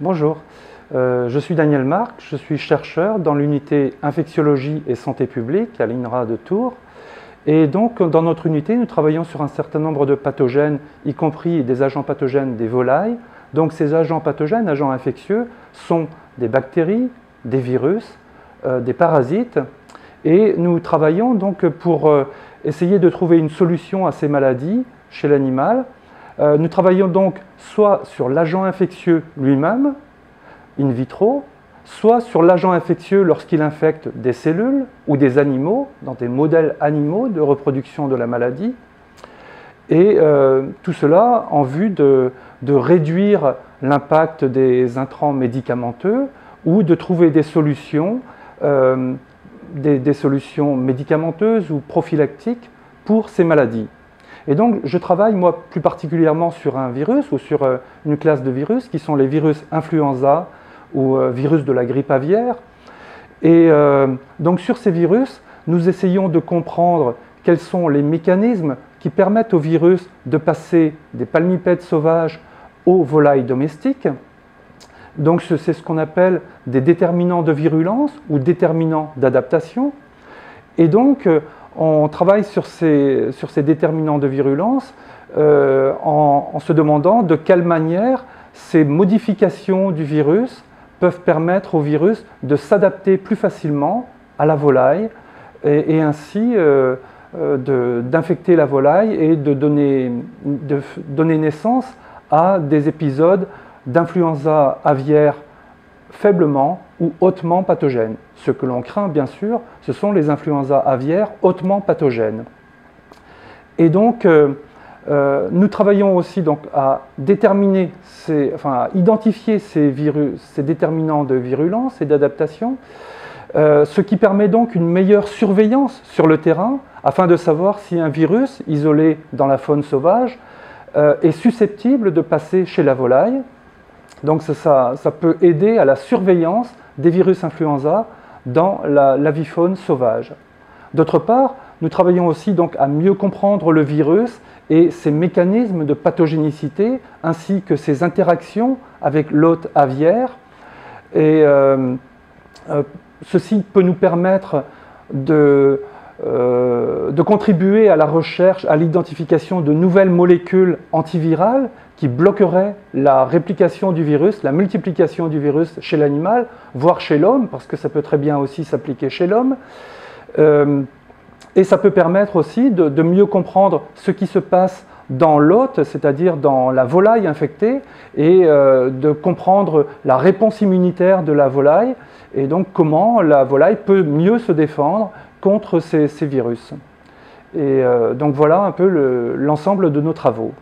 Bonjour, je suis Daniel Marc, je suis chercheur dans l'unité infectiologie et santé publique à l'INRA de Tours. Et donc dans notre unité, nous travaillons sur un certain nombre de pathogènes, y compris des agents pathogènes des volailles. Donc ces agents pathogènes, agents infectieux, sont des bactéries, des virus, des parasites. Et nous travaillons donc pour essayer de trouver une solution à ces maladies chez l'animal. Nous travaillons donc soit sur l'agent infectieux lui-même, in vitro, soit sur l'agent infectieux lorsqu'il infecte des cellules ou des animaux, dans des modèles animaux de reproduction de la maladie. Et tout cela en vue de réduire l'impact des intrants médicamenteux ou de trouver des solutions, des solutions médicamenteuses ou prophylactiques pour ces maladies. Et donc, je travaille, moi, plus particulièrement sur un virus ou sur une classe de virus qui sont les virus influenza ou virus de la grippe aviaire. Et donc, sur ces virus, nous essayons de comprendre quels sont les mécanismes qui permettent au virus de passer des palmipèdes sauvages aux volailles domestiques. Donc, c'est ce qu'on appelle des déterminants de virulence ou déterminants d'adaptation. Et donc, on travaille sur ces déterminants de virulence en se demandant de quelle manière ces modifications du virus peuvent permettre au virus de s'adapter plus facilement à la volaille et ainsi d'infecter la volaille et de donner naissance à des épisodes d'influenza aviaire faiblement ou hautement pathogènes. Ce que l'on craint, bien sûr, ce sont les influenzas aviaires hautement pathogènes. Et donc, nous travaillons aussi donc, à déterminer, à identifier ces déterminants de virulence et d'adaptation, ce qui permet donc une meilleure surveillance sur le terrain, afin de savoir si un virus isolé dans la faune sauvage est susceptible de passer chez la volaille. Donc ça peut aider à la surveillance des virus influenza dans l'avifaune sauvage. D'autre part, nous travaillons aussi donc à mieux comprendre le virus et ses mécanismes de pathogénicité ainsi que ses interactions avec l'hôte aviaire. Et ceci peut nous permettre de contribuer à la recherche, à l'identification de nouvelles molécules antivirales qui bloqueraient la réplication du virus, la multiplication du virus chez l'animal, voire chez l'homme, parce que ça peut très bien aussi s'appliquer chez l'homme. Et ça peut permettre aussi de mieux comprendre ce qui se passe dans l'hôte, c'est-à-dire dans la volaille infectée, et de comprendre la réponse immunitaire de la volaille, et donc comment la volaille peut mieux se défendre contre ces virus. Et donc voilà un peu l'ensemble de nos travaux.